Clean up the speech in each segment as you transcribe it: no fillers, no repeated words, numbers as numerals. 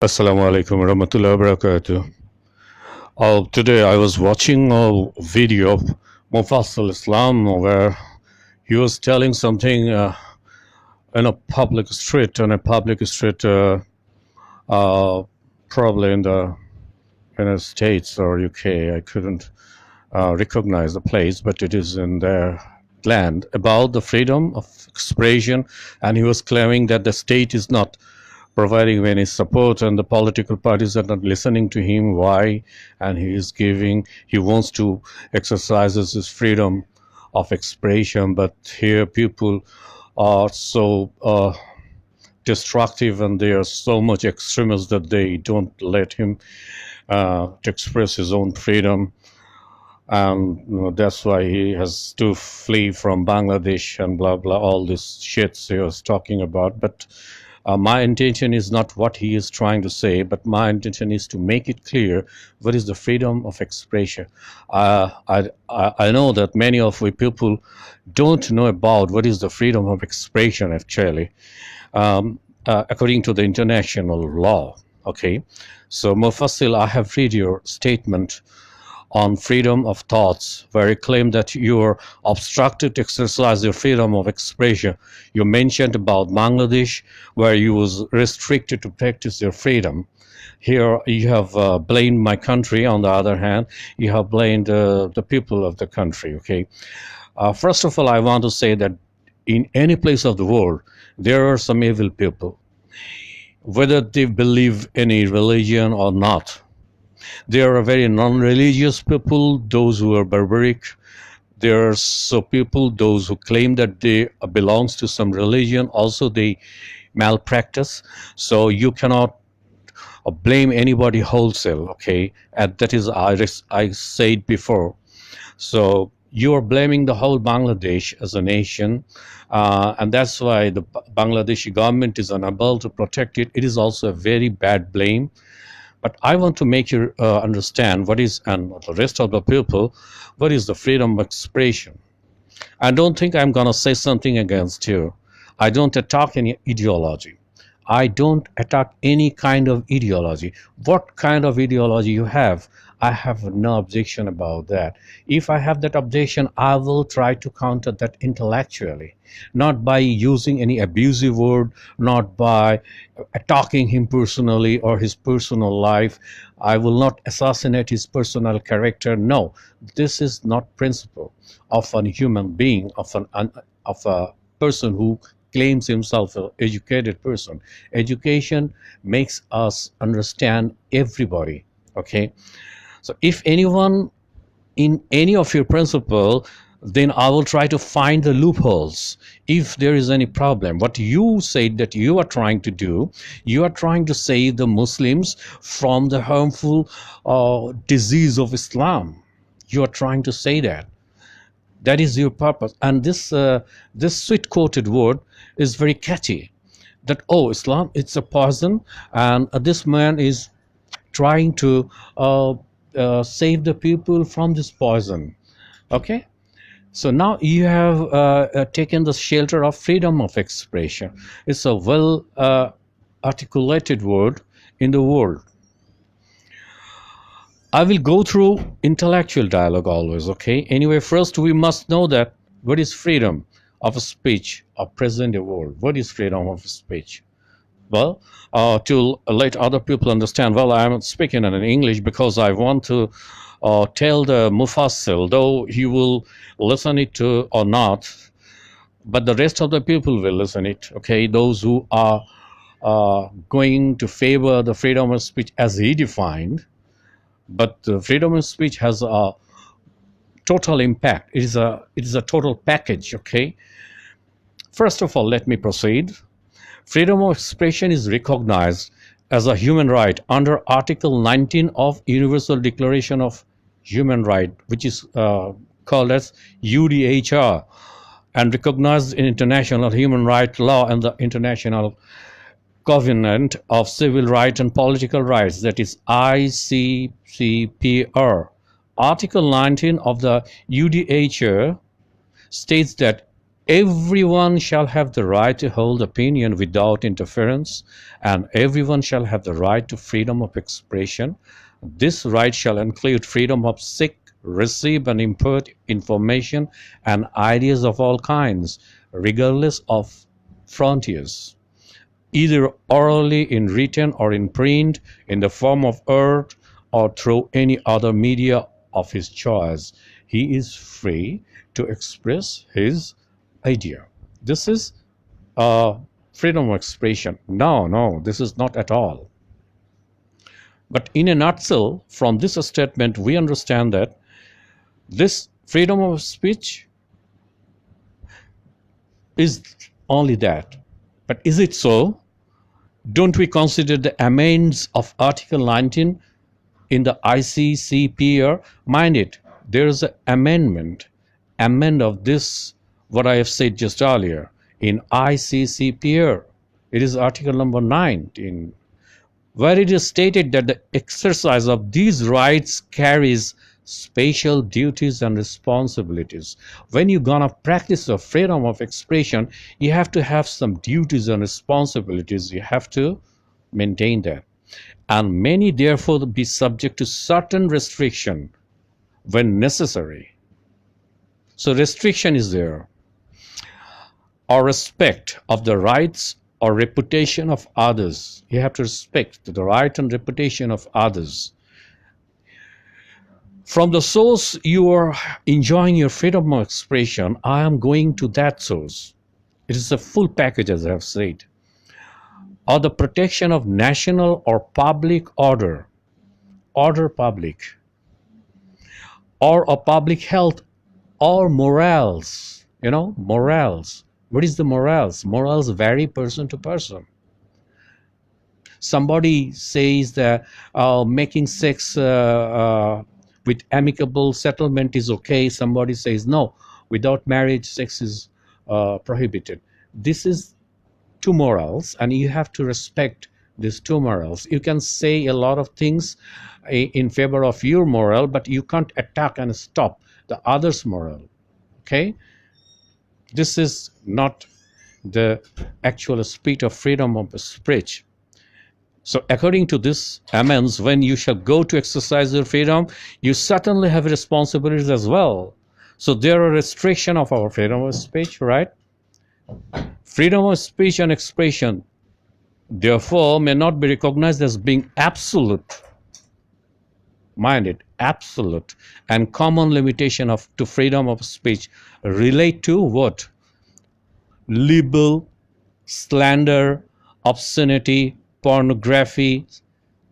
Assalamu alaikum warahmatullahi wabarakatuh. Today I was watching a video of Mufassal Islam where he was telling something in a public street, uh, probably in the States or UK. I couldn't recognize the place, but it is in their land, about the freedom of expression, and he was claiming that the state is not providing him any support and the political parties are not listening to him. Why? And he wants to exercise his freedom of expression, but here people are so destructive and they are so much extremists that they don't let him to express his own freedom. And that's why he has to flee from Bangladesh and blah blah, all this shits he was talking about. But my intention is not what he is trying to say, but my intention is to make it clear what is the freedom of expression. I know that many of we people don't know about what is the freedom of expression actually, according to the international law. Okay, so Mufassil, I have read your statement on freedom of thoughts, where you claim that you are obstructed to exercise your freedom of expression. You mentioned about Bangladesh, where you was restricted to practice your freedom. Here you have blamed my country. On the other hand, you have blamed the people of the country. Okay. First of all, I want to say that in any place of the world, there are some evil people, whether they believe any religion or not. There are very non-religious people, those who are barbaric. There are so people, those who claim that they belongs to some religion, also they malpractice. So you cannot blame anybody wholesale, okay? And that is, I said before. So you are blaming the whole Bangladesh as a nation, and that's why the Bangladeshi government is unable to protect it. It is also a very bad blame. But I want to make you understand what is, and the rest of the people, what is the freedom of expression. I don't think I'm going to say something against you. I don't attack any ideology. I don't attack any kind of ideology. What kind of ideology you have, I have no objection about that. If I have that objection, I will try to counter that intellectually, not by using any abusive word, not by attacking him personally or his personal life. I will not assassinate his personal character. No, this is not principle of a human being, of a person who claims himself an educated person. Education makes us understand everybody. Okay, so if anyone in any of your principle, then I will try to find the loopholes. If there is any problem, what you said that you are trying to do, you are trying to save the Muslims from the harmful disease of Islam. You are trying to say that. That is your purpose. And this sweet quoted word is very catchy. That, oh, Islam, it's a poison, and this man is trying to save the people from this poison. Okay. So now you have taken the shelter of freedom of expression. It's a well articulated word in the world. I will go through intellectual dialogue always, okay? Anyway, first we must know that what is freedom of speech of present world? What is freedom of speech? Well, to let other people understand, well, I'm speaking in English because I want to tell the Mufassil, though he will listen it to or not, but the rest of the people will listen it, okay? Those who are going to favor the freedom of speech as he defined, but freedom of speech has a total impact. It is a total package, okay? First of all, let me proceed. Freedom of expression is recognized as a human right under Article 19 of Universal Declaration of Human Rights, which is called as UDHR, and recognized in international human rights law and the International Covenant of Civil Rights and Political Rights, that is ICCPR. Article 19 of the UDHR states that Everyone shall have the right to hold opinion without interference, and everyone shall have the right to freedom of expression. This right shall include freedom of seek, receive, and impart information and ideas of all kinds, regardless of frontiers, either orally, in written, or in print, in the form of art, or through any other media of his choice. He is free to express his idea. This is freedom of expression. No, no, this is not at all. But in a nutshell, from this statement, we understand that this freedom of speech is only that. But is it so? Don't we consider the amendments of Article 19 in the ICCPR? Mind it, there is an amend of this, what I have said just earlier, in ICCPR. It is Article number 19, where it is stated that the exercise of these rights carries special duties and responsibilities. When you're gonna practice the freedom of expression, you have to have some duties and responsibilities. You have to maintain that. And many therefore be subject to certain restriction when necessary. So restriction is there. Or respect of the rights or reputation of others. You have to respect the right and reputation of others. From the source you are enjoying your freedom of expression, I am going to that source. It is a full package, as I have said. Or the protection of national or public order public, or of public health, or morals. Morals. What is the morals? Morals vary person to person. Somebody says that making sex with amicable settlement is okay. Somebody says no, without marriage sex is prohibited. This is two morals, and you have to respect these two morals. You can say a lot of things in favor of your moral, but you can't attack and stop the other's moral. Okay, this is not the actual spirit of freedom of speech. So according to this amends, when you shall go to exercise your freedom, you certainly have responsibilities as well. So there are restrictions of our freedom of speech, right? Freedom of speech and expression, therefore, may not be recognized as being absolute. Mind it, absolute. And common limitation to freedom of speech relate to what? Libel, slander, obscenity, pornography,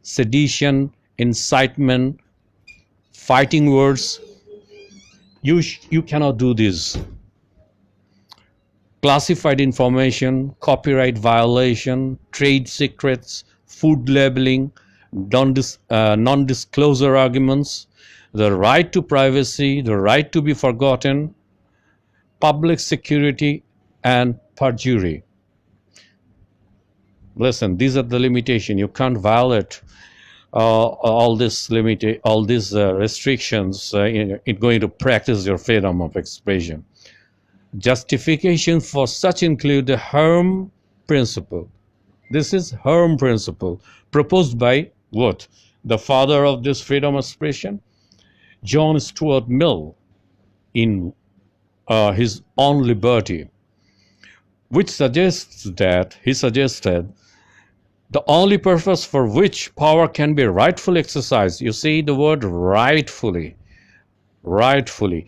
sedition, incitement, fighting words. You cannot do this. Classified information, copyright violation, trade secrets, food labeling, non-disclosure arguments, the right to privacy, the right to be forgotten, public security, and perjury. Listen, these are the limitations. You can't violate all these restrictions in going to practice your freedom of expression. Justification for such include the Herm principle. This is Herm principle proposed by what? The father of this freedom of expression, John Stuart Mill, in his On Liberty, which suggests that he suggested the only purpose for which power can be rightfully exercised. You see the word rightfully. Rightfully.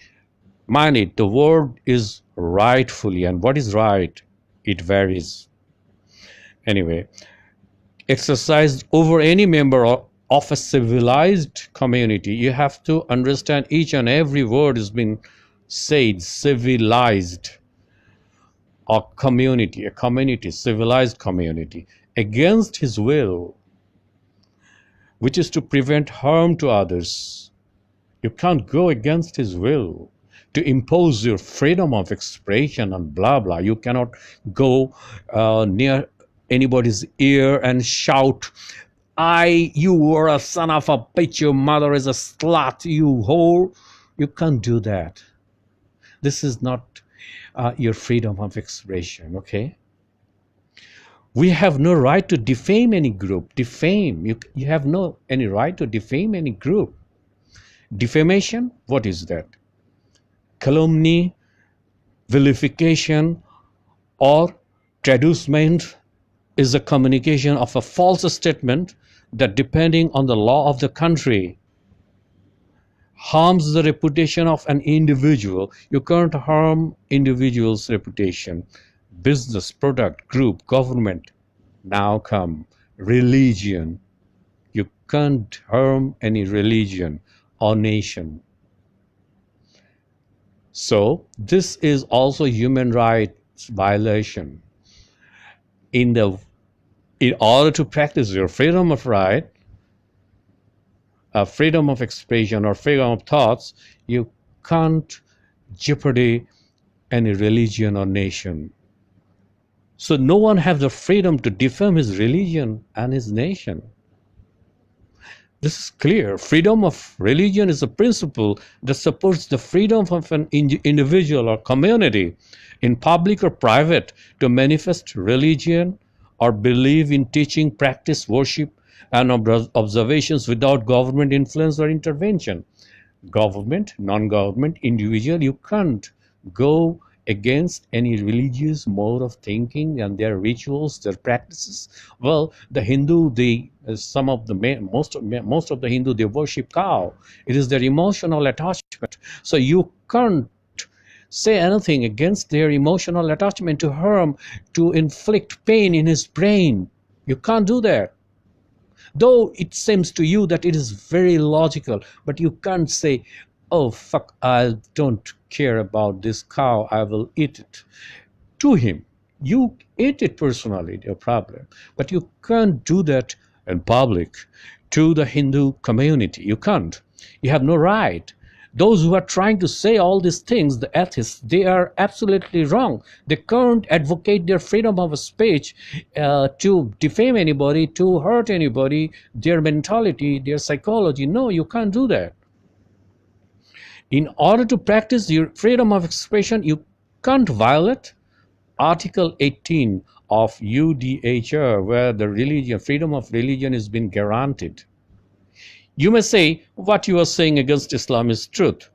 Mind it, the word is rightfully. And what is right? It varies. Anyway, exercised over any member of a civilized community. You have to understand each and every word is being said. Civilized. A community, civilized community, against his will, which is to prevent harm to others. You can't go against his will to impose your freedom of expression and blah blah. You cannot go near anybody's ear and shout, you were a son of a bitch, your mother is a slut, you whore. You can't do that. This is not your freedom of expression, okay? We have no right to defame any group. Defame. You have no any right to defame any group. Defamation, what is that? Calumny, vilification, or traducement is a communication of a false statement that, depending on the law of the country, harms the reputation of an individual. You can't harm individual's reputation. Business, product, group, government. Now come religion. You can't harm any religion or nation. So this is also human rights violation. In order to practice your freedom of right, freedom of expression or freedom of thoughts, you can't jeopardize any religion or nation. So no one has the freedom to defame his religion and his nation. This is clear. Freedom of religion is a principle that supports the freedom of an individual or community, in public or private, to manifest religion or believe in teaching, practice, worship, and observations without government influence or intervention. Government, non-government, individual, you can't go against any religious mode of thinking and their rituals, their practices. Well, the Hindu, most of the Hindu, they worship cow. It is their emotional attachment. So you can't say anything against their emotional attachment to harm, to inflict pain in his brain. You can't do that. Though it seems to you that it is very logical, but you can't say, oh fuck, I don't care about this cow, I will eat it. To him, you eat it personally, no problem. But you can't do that in public to the Hindu community. You can't. You have no right. Those who are trying to say all these things, the atheists, they are absolutely wrong. They can't advocate their freedom of speech to defame anybody, to hurt anybody, their mentality, their psychology. No, you can't do that. In order to practice your freedom of expression, you can't violate Article 18 of UDHR, where the freedom of religion has been guaranteed. You may say what you are saying against Islam is truth.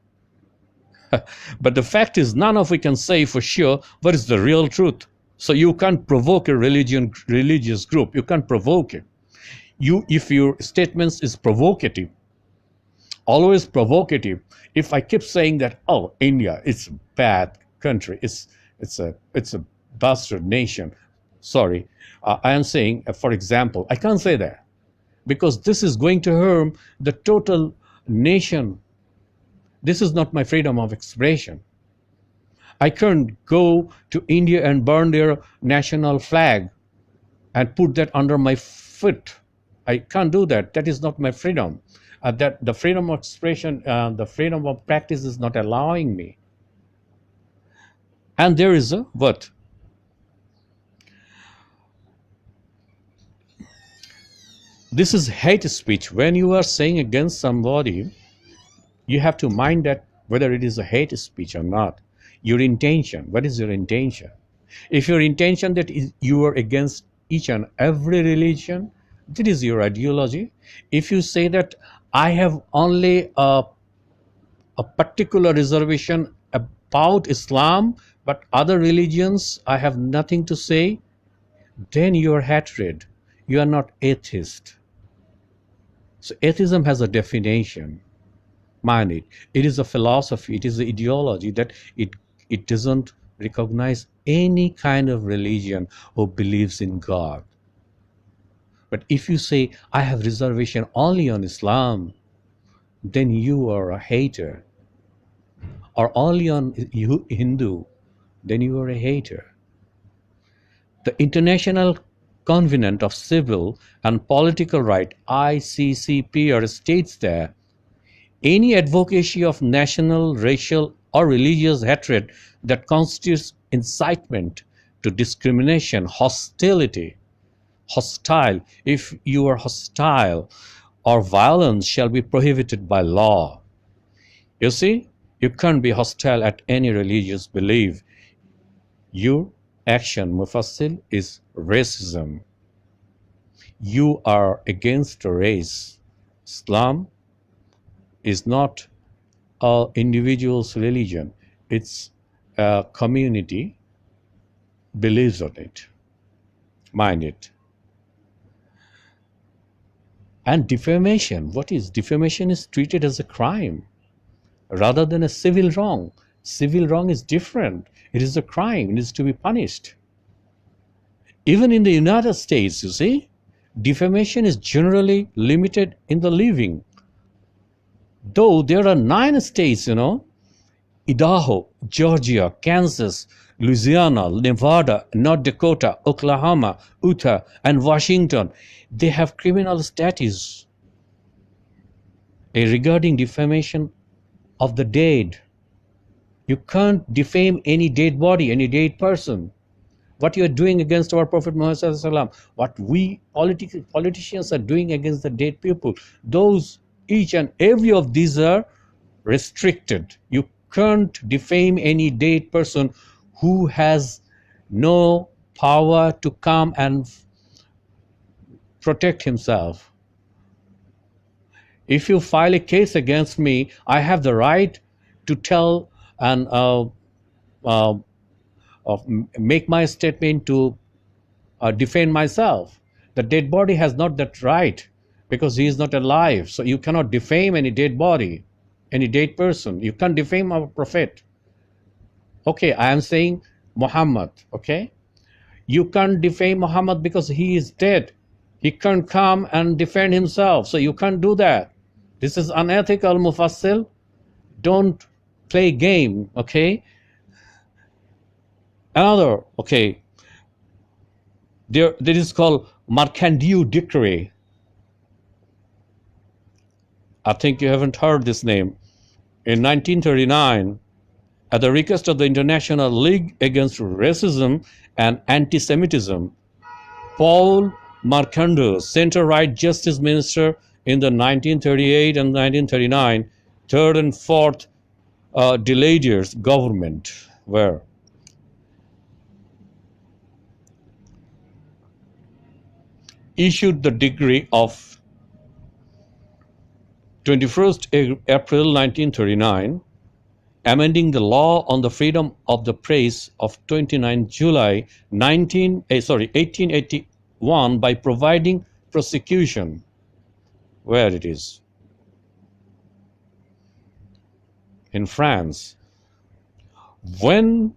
But the fact is, none of we can say for sure what is the real truth. So you can't provoke a religious group. You can't provoke it. If your statements is provocative, always provocative. If I keep saying that, oh, India, it's a bad country, it's a bastard nation. Sorry, I am saying, for example, I can't say that, because this is going to harm the total nation. This is not my freedom of expression. I can't go to India and burn their national flag and put that under my foot. I can't do that. That is not my freedom. That the freedom of expression, the freedom of practice is not allowing me. And there is a what? This is hate speech. When you are saying against somebody, you have to mind that whether it is a hate speech or not. Your intention. What is your intention? If your intention that you are against each and every religion, that is your ideology. If you say that I have only a particular reservation about Islam, but other religions I have nothing to say, then you are hatred. You are not atheist. So atheism has a definition. Mind it. It is a philosophy. It is an ideology that it doesn't recognize any kind of religion or believes in God. But if you say, I have reservation only on Islam, then you are a hater. Or only on Hindu, then you are a hater. The International Covenant of Civil and Political Rights, ICCPR, states that any advocacy of national, racial, or religious hatred that constitutes incitement to discrimination, hostility, hostile, if you are hostile, or violence shall be prohibited by law. You see, you can't be hostile at any religious belief. Your action, Mufassil, is racism. You are against race. Islam is not an individual's religion. It's a community believes on it. Mind it. And defamation, what is? Defamation is treated as a crime rather than a civil wrong. Civil wrong is different. It is a crime. It is to be punished. Even in the United States, you see, defamation is generally limited in the living. Though there are 9 states, Idaho, Georgia, Kansas, Louisiana, Nevada, North Dakota, Oklahoma, Utah, and Washington, they have criminal statutes regarding defamation of the dead. You can't defame any dead body, any dead person. What you are doing against our Prophet Muhammad, what we politicians are doing against the dead people, those, each and every of these are restricted. You can't defame any dead person who has no power to come and protect himself. If you file a case against me, I have the right to tell and make my statement to defend myself. The dead body has not that right because he is not alive. So you cannot defame any dead body, any dead person. You can't defame our prophet. Okay, I am saying Muhammad, okay? You can't defame Muhammad because he is dead. He can't come and defend himself. So you can't do that. This is unethical, Mufassil. Don't play game, okay? Another, okay, there is called Markandew Decree. I think you haven't heard this name. In 1939, at the request of the International League Against Racism and Anti-Semitism, Paul Markandew, center-right justice minister in the 1938 and 1939 third and fourth Deladier's government, were issued the decree of 21st April 1939, amending the law on the freedom of the press of 29 July 1881 by providing prosecution, where it is, in France, when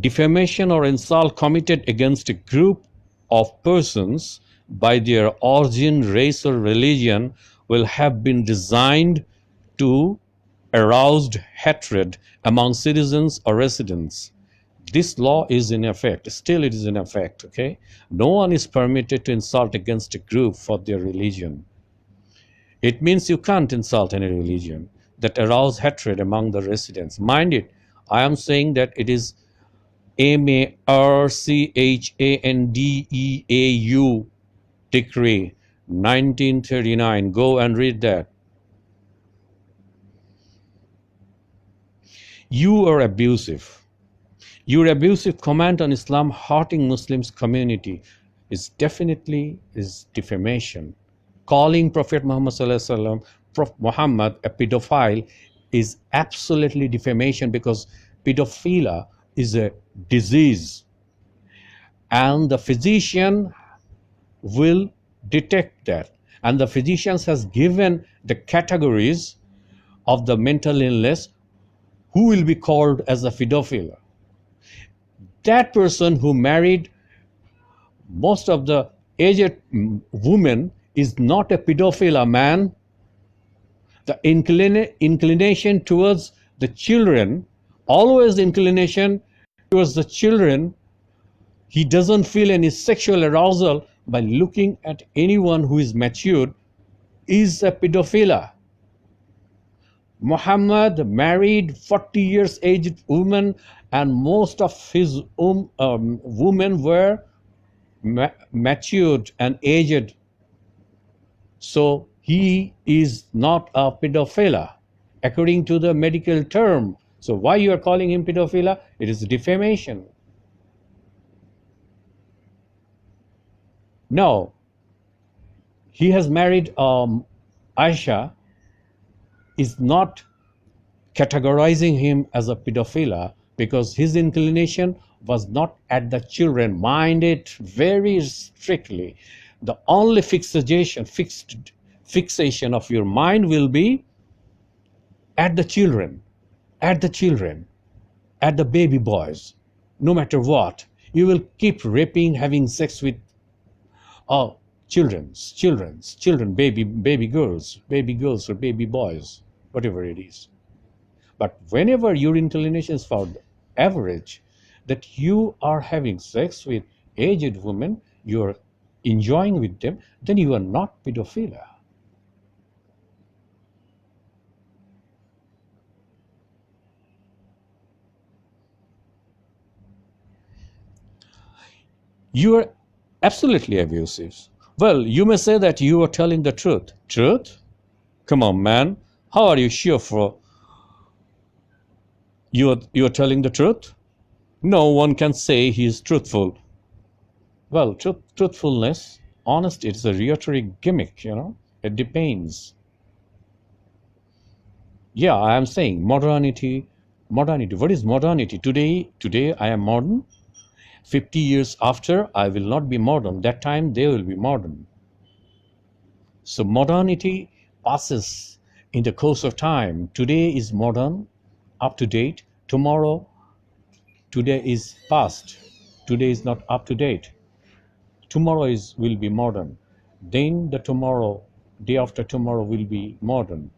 defamation or insult committed against a group of persons by their origin, race, or religion will have been designed to arouse hatred among citizens or residents. This law is in effect. Still it is in effect, okay? No one is permitted to insult against a group for their religion. It means you can't insult any religion that arouse hatred among the residents. Mind it, I am saying that it is Marchandeau Decree 1939. Go and read that. You are abusive. Your abusive comment on Islam hurting Muslims community is definitely defamation. Calling Prophet Muhammad Muhammad a pedophile is absolutely defamation, because pedophilia is a disease and the physician will detect that, and the physicians has given the categories of the mental illness who will be called as a pedophile. That person who married most of the aged women is not a pedophile man. The inclination towards the children, always the inclination towards the children, he doesn't feel any sexual arousal by looking at anyone who is matured, is a pedophilia. Muhammad married 40 years aged women, and most of his women were matured and aged. So he is not a pedophilia according to the medical term. So why you are calling him pedophilia? It is defamation. No, he has married Aisha is not categorizing him as a pedophile because his inclination was not at the children. Mind it very strictly. The only fixation of your mind will be at the children, at the children, at the baby boys. No matter what, you will keep raping, having sex with children, baby girls or baby boys, whatever it is. But whenever your inclination is for average, that you are having sex with aged women, you are enjoying with them, then you are not pedophilia. You are absolutely abusive. Well, you may say that you are telling the truth. Truth? Come on, man. How are you sure for you are telling the truth? No one can say he is truthful. Well, truthfulness, honest, it's a rhetoric gimmick, you know. It depends. Yeah, I am saying modernity. Modernity. What is modernity? Today I am modern. 50 years after, I will not be modern. That time they will be modern. So modernity passes in the course of time. Today is modern, up to date. Today is past. Today is not up to date. Tomorrow will be modern. Then the tomorrow, day after tomorrow will be modern.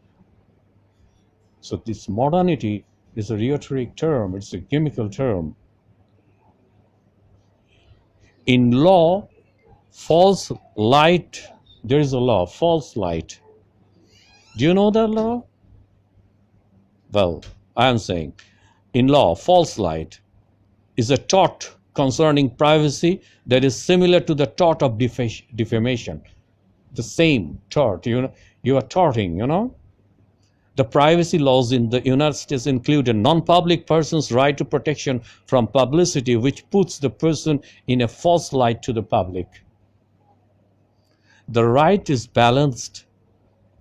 So this modernity is a rhetoric term. It's a chemical term. In law, false light, there is a law, false light. Do you know that law? Well, I am saying, in law, false light is a tort concerning privacy that is similar to the tort of defamation. The same tort, you are torting, The privacy laws in the United States include a non-public person's right to protection from publicity, which puts the person in a false light to the public. The right is balanced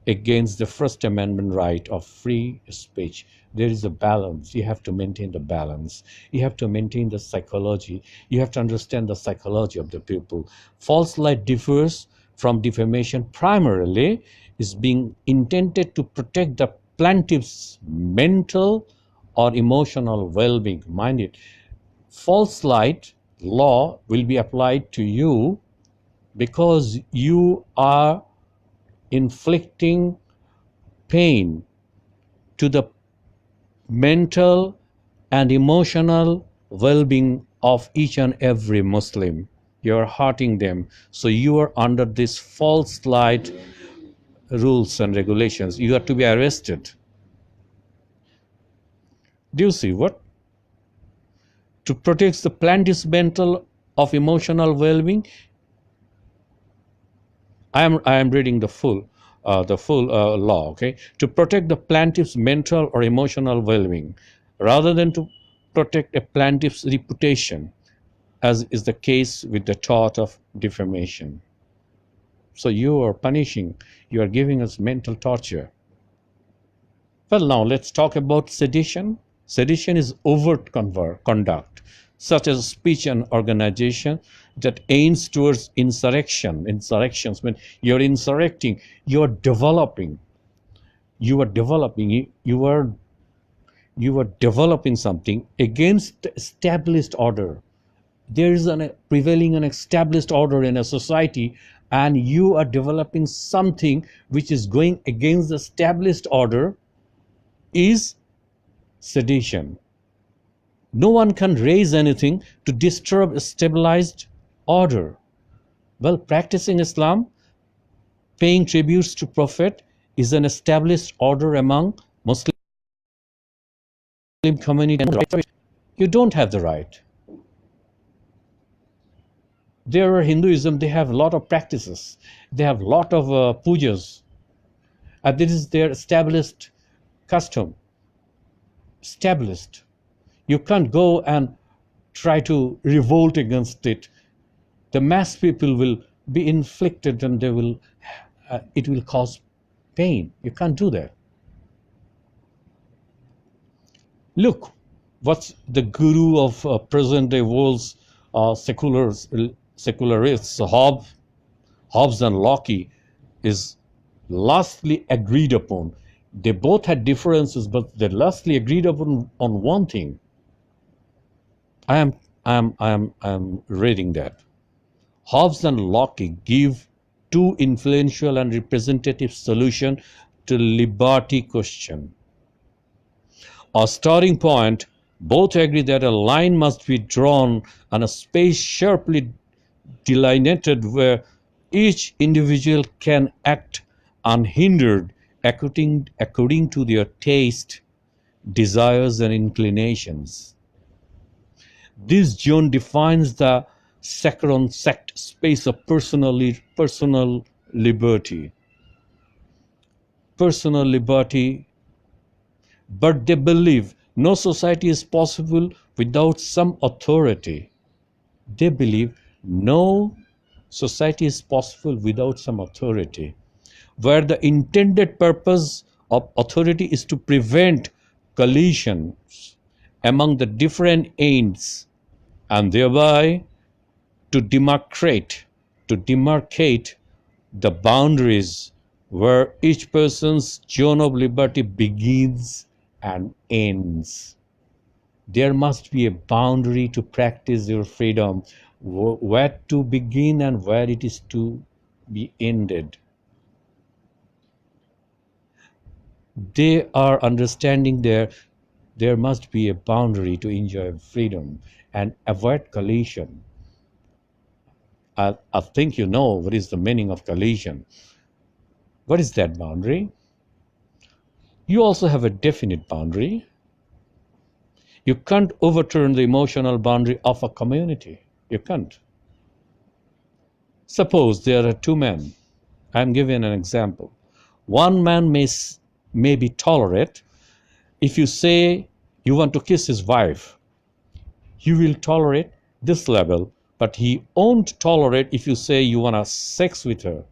against the First Amendment right of free speech. There is a balance. You have to maintain the balance. You have to maintain the psychology. You have to understand the psychology of the people. False light differs from defamation primarily is being intended to protect the plaintiff's mental or emotional well-being. Mind it, false light law will be applied to you because you are inflicting pain to the mental and emotional well-being of each and every Muslim. You are hurting them. So you are under this false light rules and regulations. You are to be arrested. Do you see what? To protect the plaintiff's mental of emotional well-being, I am reading the full law. Okay, to protect the plaintiff's mental or emotional well-being, rather than to protect a plaintiff's reputation, as is the case with the tort of defamation. So you are punishing, you are giving us mental torture. Well, now let's talk about sedition. Sedition is overt conduct, such as speech and organization that aims towards insurrection. Insurrections, when you're insurrecting, you're developing, you are developing something against the established order. There is prevailing an established order in a society, and you are developing something which is going against the established order, is sedition. No one can raise anything to disturb a stabilized order. Well, practicing Islam, paying tributes to Prophet is an established order among Muslim community. You don't have the right. There are Hinduism, they have a lot of practices. They have a lot of pujas. This is their established custom. Established. You can't go and try to revolt against it. The mass people will be inflicted, and it will cause pain. You can't do that. Look, what's the guru of present day world's secularists, Hobbes and Locke, is lastly agreed upon. They both had differences, but they lastly agreed upon on one thing. I am reading that. Hobbes and Locke give two influential and representative solutions to liberty question. A starting point, both agree that a line must be drawn and a space sharply delineated where each individual can act unhindered according to their taste, desires, and inclinations. This zone defines the sacrosanct space of personal liberty. Personal liberty, but they believe no society is possible without some authority. They believe no society is possible without some authority, where the intended purpose of authority is to prevent collisions among the different ends, and thereby to demarcate the boundaries where each person's zone of liberty begins and ends. There must be a boundary to practice your freedom, where to begin and where it is to be ended. They are understanding there must be a boundary to enjoy freedom and avoid collision. I think you know what is the meaning of collision. What is that boundary? You also have a definite boundary. You can't overturn the emotional boundary of a community. You can't. Suppose there are two men. I'm giving an example. One man may be tolerant. If you say you want to kiss his wife, he will tolerate this level, but he won't tolerate if you say you want to sex with her.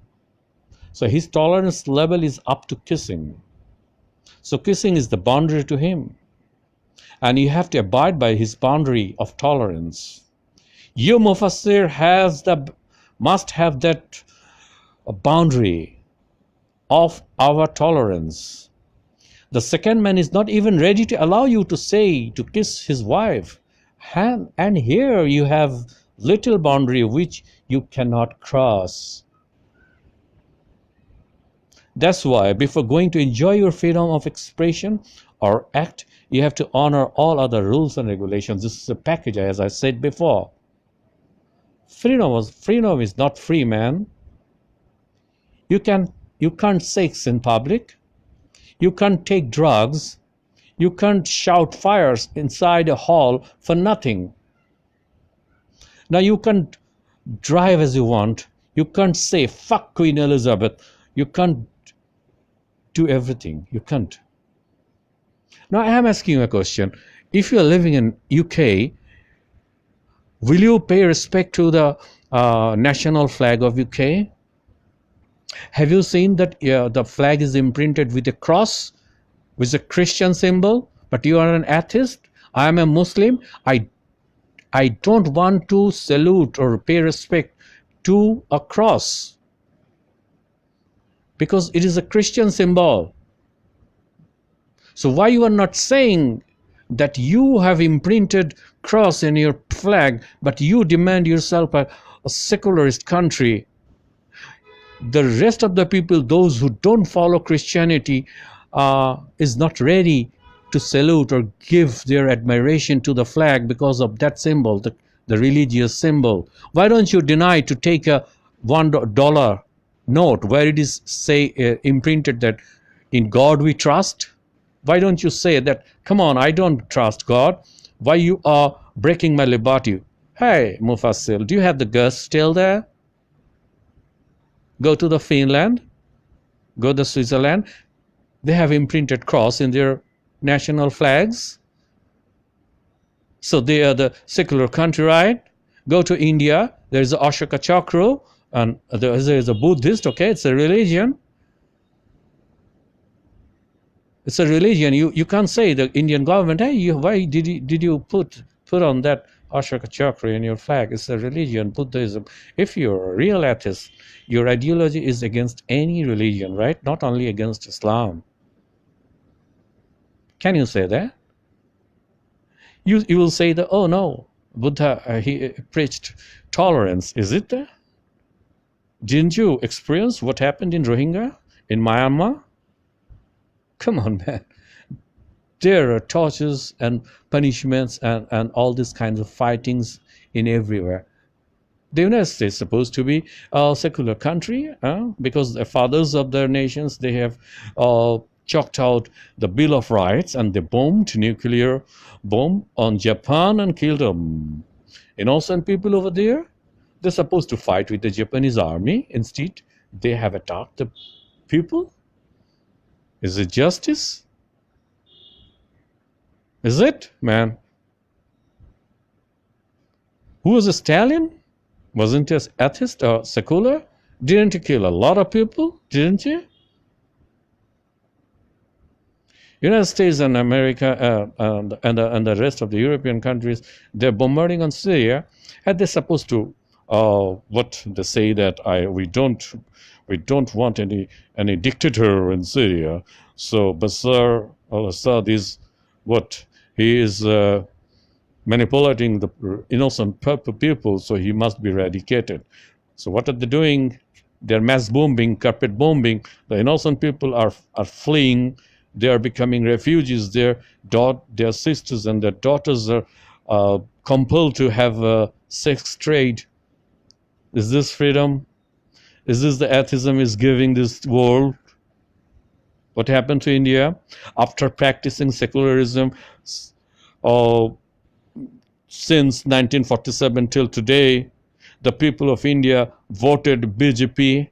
So his tolerance level is up to kissing. So kissing is the boundary to him. And you have to abide by his boundary of tolerance. You, Mufassir, must have that boundary of our tolerance. The second man is not even ready to allow you to kiss his wife. And here you have little boundary which you cannot cross. That's why before going to enjoy your freedom of expression or act, you have to honor all other rules and regulations. This is a package, as I said before. Freedom is not free, man. You can't sex in public. You can't take drugs. You can't shout fires inside a hall for nothing. Now you can't drive as you want. You can't say fuck Queen Elizabeth. You can't do everything. You can't. Now I am asking you a question. If you are living in UK, will you pay respect to the national flag of UK? Have you seen that the flag is imprinted with a cross, with a Christian symbol? But you are an atheist. I am a Muslim. I don't want to salute or pay respect to a cross because it is a Christian symbol. So why you are not saying that you have imprinted cross in your flag, but you demand yourself a secularist country? The rest of the people, those who don't follow Christianity, is not ready to salute or give their admiration to the flag because of that symbol, the religious symbol. Why don't you deny to take a $1 note where it is imprinted that in God we trust? Why don't you say that, come on, I don't trust God. Why you are breaking my liberty? Hey, Mufassir, do you have the guts still there? Go to the Finland, go to Switzerland. They have imprinted cross in their national flags. So they are the secular country, right? Go to India, there is the Ashoka Chakra And there is a Buddhist, okay, it's a religion. It's a religion. You can't say the Indian government, hey, why did you put on that Ashoka chakra in your flag? It's a religion, Buddhism. If you're a real atheist, your ideology is against any religion, right? Not only against Islam. Can you say that? You will say that, oh no, Buddha, he preached tolerance. Is it there? Didn't you experience what happened in Rohingya, in Myanmar? Come on, man. There are tortures and punishments and all these kinds of fightings in everywhere. The United States is supposed to be a secular country, because the fathers of their nations, they have chalked out the Bill of Rights, and they bombed nuclear bomb on Japan and killed innocent people over there. They're supposed to fight with the Japanese army. Instead, they have attacked the people. Is it justice? Is it, man? Who was Stalin? Wasn't he atheist or secular? Didn't he kill a lot of people? Didn't he? United States and America and the rest of the European countries, they're bombarding on Syria, and they're supposed to what they say that we don't want any dictator in Syria. So Bashar al-Assad is what he is manipulating the innocent people, so he must be eradicated. So what are they doing? They're mass bombing, carpet bombing. The innocent people are fleeing. They are becoming refugees. Their sisters and their daughters are compelled to have sex trade. Is this freedom? Is this the atheism is giving this world? What happened to India? After practicing secularism since 1947 till today, the people of India voted BJP,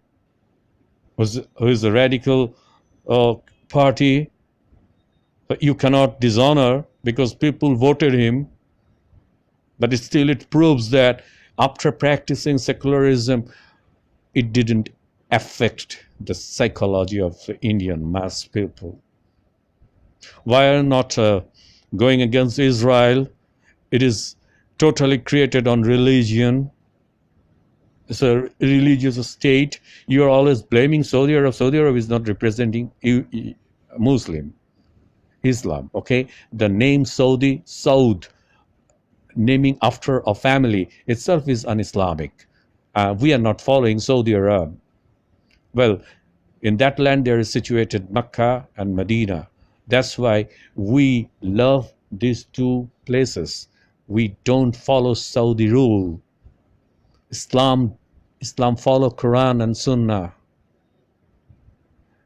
who is a radical party. But you cannot dishonor because people voted him. But it proves that after practicing secularism, it didn't affect the psychology of the Indian mass people. Why are not going against Israel? It is totally created on religion. It's a religious state. You are always blaming Saudi Arabia. Saudi Arabia is not representing Islam. Okay, the name Saudi, Saud, naming after a family itself is un-Islamic. We are not following Saudi Arabia. Well, in that land there is situated Mecca and Medina. That's why we love these two places. We don't follow Saudi rule. Islam follow Quran and Sunnah.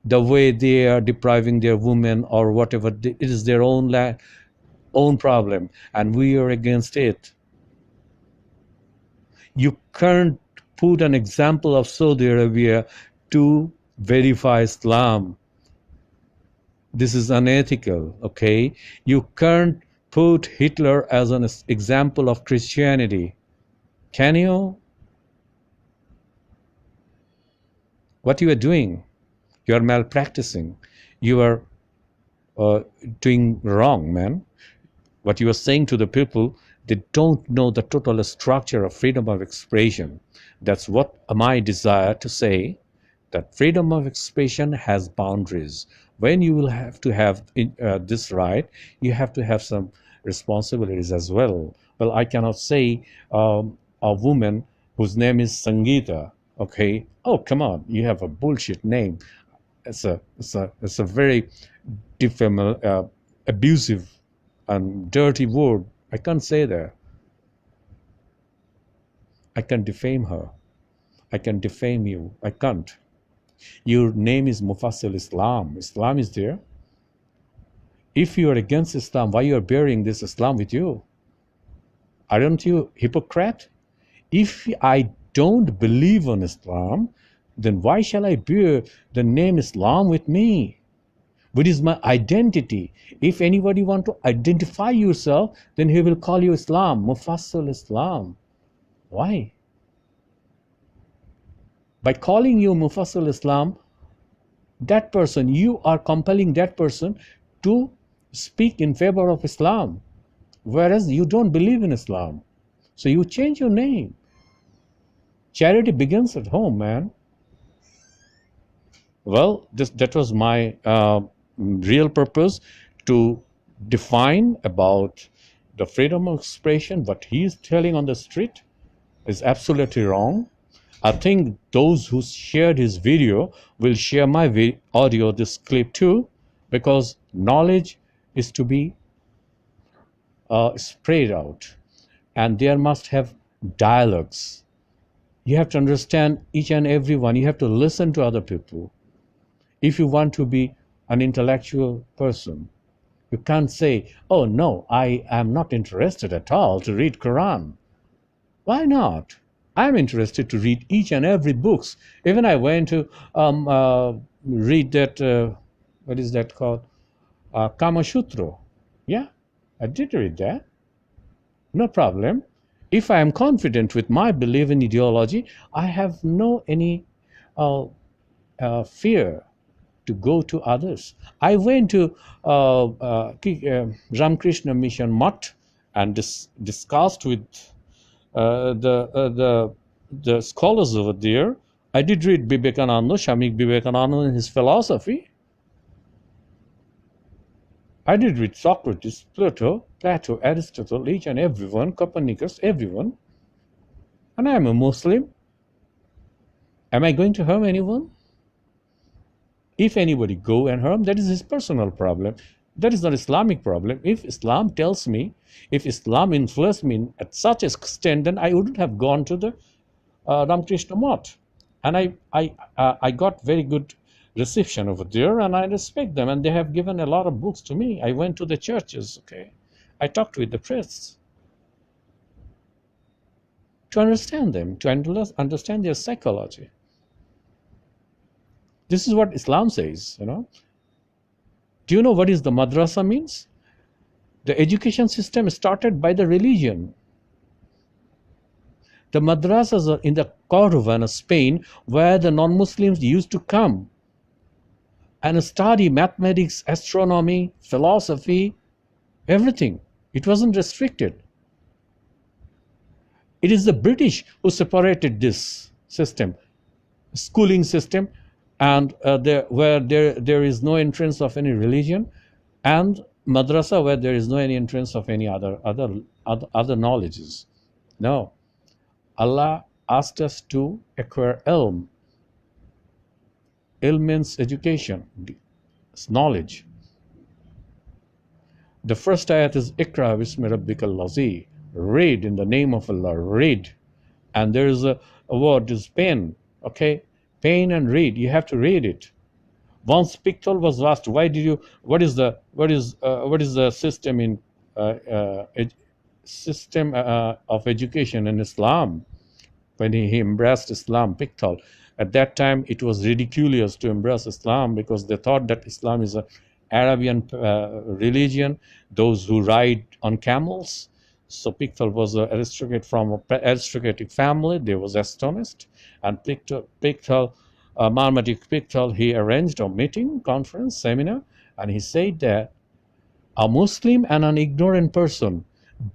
The way they are depriving their women or whatever, it is their own problem, and we are against it. You can't put an example of Saudi Arabia to verify Islam. This is unethical, okay? You can't put Hitler as an example of Christianity. Can you? What you are doing? You are malpracticing. You are doing wrong, man. What you are saying to the people, they don't know the total structure of freedom of expression. That's what my desire to say, that freedom of expression has boundaries. When you will have to have this right, you have to have some responsibilities as well. Well, I cannot say a woman whose name is Sangeeta, okay? Oh, come on, you have a bullshit name. It's a very abusive and dirty word. I can't say that. I can defame her. I can defame you. I can't. Your name is Mufassal Islam. Islam is there. If you are against Islam, why you are bearing this Islam with you? Aren't you hypocrite? If I don't believe on Islam, then why shall I bear the name Islam with me? What is my identity? If anybody want to identify yourself, then he will call you Islam, Mufassal Islam. Why? By calling you Mufassal Islam, that person, you are compelling that person to speak in favor of Islam, whereas you don't believe in Islam. So you change your name. Charity begins at home, man. Well, that was my real purpose, to define about the freedom of expression. What he is telling on the street is absolutely wrong. I think those who shared his video will share my audio, this clip too, because knowledge is to be spread out, and there must have dialogues. You have to understand each and every one. You have to listen to other people. If you want to be an intellectual person, you can't say, oh no, I am not interested at all to read Quran. Why not? I'm interested to read each and every books. Even I went to read that, what is that called? Kama Sutra. Yeah, I did read that. No problem. If I am confident with my belief in ideology, I have no any fear to go to others. I went to Ramakrishna Mission Mutt and discussed with the scholars over there. I did read Vivekananda, Shamik Vivekananda and his philosophy. I did read Socrates, Plato, Aristotle, each and everyone, Copernicus, everyone. And I am a Muslim. Am I going to harm anyone? If anybody go and harm, that is his personal problem. That is not Islamic problem. If Islam tells me, if Islam influenced me at such an extent, then I wouldn't have gone to the Ramakrishna Mutt. And I got very good reception over there, and I respect them, and they have given a lot of books to me. I went to the churches, okay. I talked with the priests to understand them, to understand their psychology. This is what Islam says, you know. Do you know what is the madrasa means? The education system started by the religion. The madrasas are in the Cordova, Spain, where the non-Muslims used to come and study mathematics, astronomy, philosophy, everything. It wasn't restricted. It is the British who separated this system, schooling system, and where there is no entrance of any religion, and madrasa where there is no any entrance of any other knowledges. No, Allah asked us to acquire ilm. Ilm means education, knowledge. The first ayat is Ikra bismi rabbikal lazi. Read in the name of Allah. Read, and there is a word is pen. Okay. Pain and read. You have to read it. Once Pickthall was asked, "Why did you? What is the system in system of education in Islam?" When he embraced Islam, Pickthall, at that time it was ridiculous to embrace Islam because they thought that Islam is a Arabian religion. Those who ride on camels. So Pickthall was an aristocrat from an aristocratic family. They was astonished. And Pickthall, Marmaduke Pickthall, he arranged a meeting, conference, seminar, and he said that a Muslim and an ignorant person,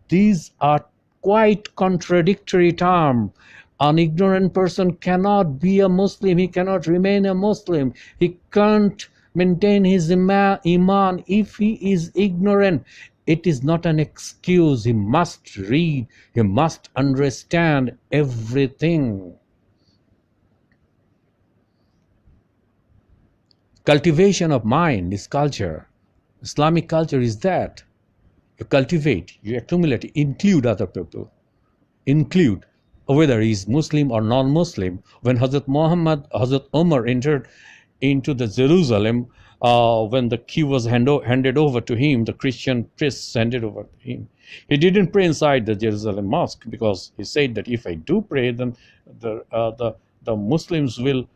these are quite contradictory terms. An ignorant person cannot be a Muslim. He cannot remain a Muslim. He can't maintain his iman if he is ignorant. It is not an excuse. He must read. He must understand everything. Cultivation of mind is culture. Islamic culture is that. You cultivate, you accumulate, include other people. Include, whether he is Muslim or non-Muslim. When Hazrat Umar entered into the Jerusalem, when the key was handed over to him, the Christian priests handed over to him. He didn't pray inside the Jerusalem mosque because he said that if I do pray, then the Muslims will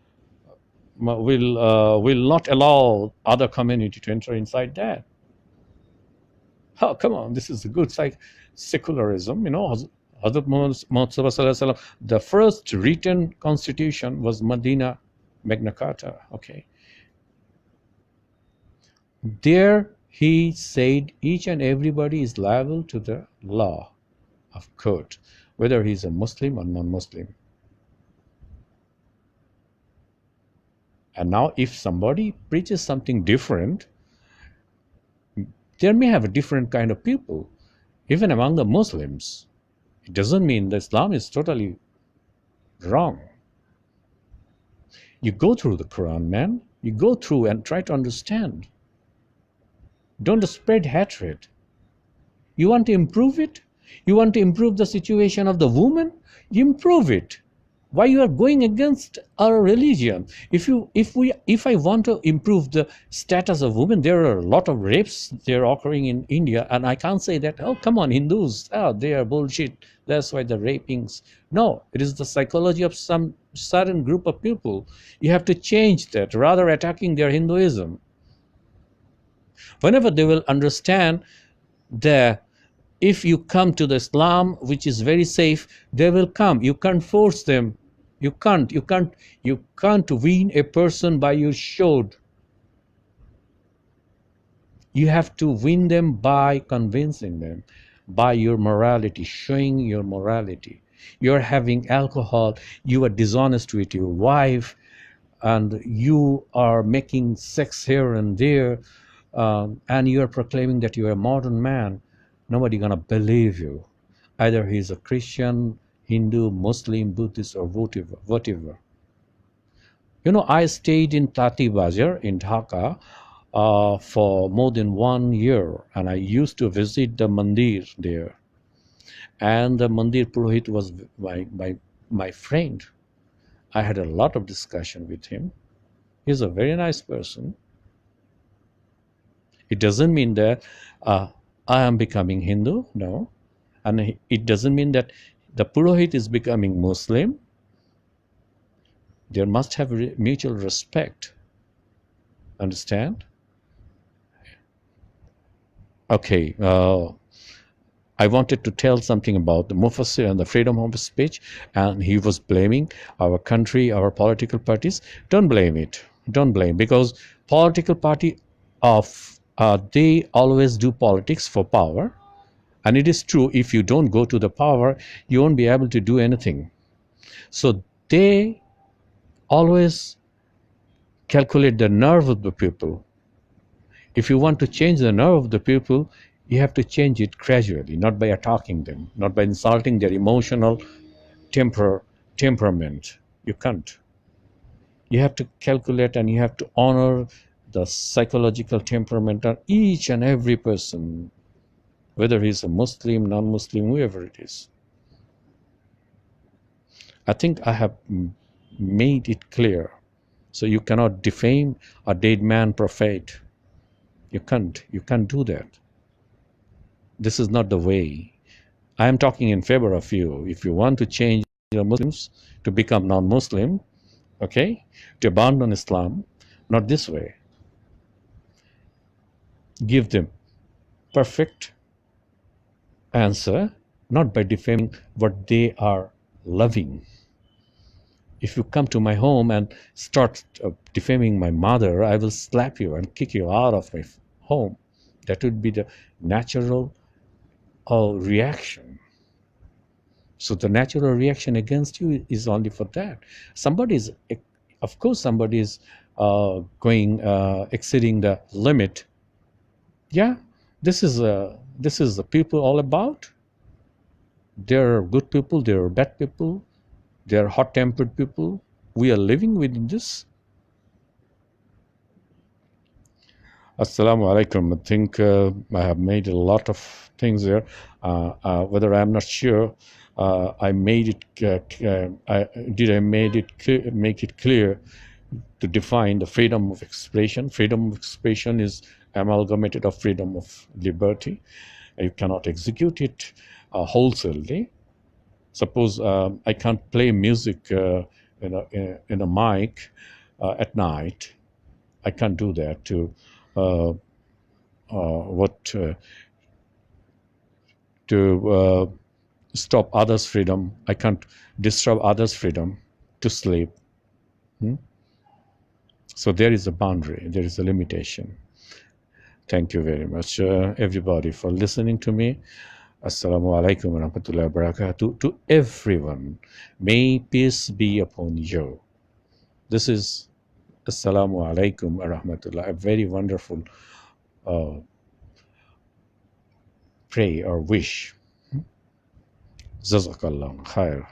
not allow other community to enter inside that. Oh, come on, this is a good secularism. You know, Hazrat Muhammad Sallallahu Alaihi Wasallam, the first written constitution was Medina Magna Carta. Okay, there he said each and everybody is liable to the law of court, whether he's a Muslim or non-Muslim. And now if somebody preaches something different, there may have a different kind of people, even among the Muslims. It doesn't mean that Islam is totally wrong. You go through the Quran, man. You go through and try to understand. Don't spread hatred. You want to improve it? You want to improve the situation of the woman? You improve it. Why you are going against our religion? If I want to improve the status of women, there are a lot of rapes they're occurring in India, and I can't say that, oh come on, Hindus, they are bullshit, that's why the rapings. No, it is the psychology of some certain group of people. You have to change that rather attacking their Hinduism. Whenever they will understand that if you come to the Islam, which is very safe, they will come. You can't force them. You can't win a person by your sword. You have to win them by convincing them, by your morality, showing your morality. You're having alcohol, you are dishonest with your wife, and you are making sex here and there, and you are proclaiming that you are a modern man. Nobody gonna believe you. Either he's a Christian, Hindu, Muslim, Buddhist, or whatever. You know, I stayed in Tati Bazar in Dhaka for more than 1 year, and I used to visit the mandir there. And the mandir purohit was my friend. I had a lot of discussion with him. He's a very nice person. It doesn't mean that I am becoming Hindu, no. And it doesn't mean that the purohit is becoming Muslim. There must have mutual respect. Understand? Okay. I wanted to tell something about the Mufassir and the freedom of speech, and he was blaming our country, our political parties. Don't blame it. Don't blame, because political party they always do politics for power. And it is true, if you don't go to the power, you won't be able to do anything. So they always calculate the nerve of the people. If you want to change the nerve of the people, you have to change it gradually, not by attacking them, not by insulting their emotional temperament. You can't. You have to calculate, and you have to honor the psychological temperament of each and every person, whether he's a Muslim, non-Muslim, whoever it is. I think I have made it clear. So you cannot defame a dead man prophet. You can't do that. This is not the way. I am talking in favor of you. If you want to change the Muslims to become non-Muslim, okay, to abandon Islam, not this way. Give them perfect answer, not by defaming what they are loving. If you come to my home and start defaming my mother, I will slap you and kick you out of my home. That would be the natural reaction. So the natural reaction against you is only for that. Of course, somebody is exceeding the limit. Yeah, this is the people all about. There are good people, there are bad people, there are hot-tempered people. We are living within this. Assalamu alaikum. I think I have made a lot of things there. Whether I'm not sure, I made it. Make it clear to define the freedom of expression. Freedom of expression is amalgamated of freedom of liberty. You cannot execute it wholesalely. Suppose I can't play music in a mic at night. I can't do that to stop others' freedom. I can't disturb others' freedom to sleep. Hmm? So there is a boundary, there is a limitation. Thank you very much, everybody, for listening to me. Assalamu alaikum wa rahmatullahi wa barakatuh. To everyone, may peace be upon you. This is Assalamu alaikum wa rahmatullah, a very wonderful uh, pray or wish. Jazakallah khair.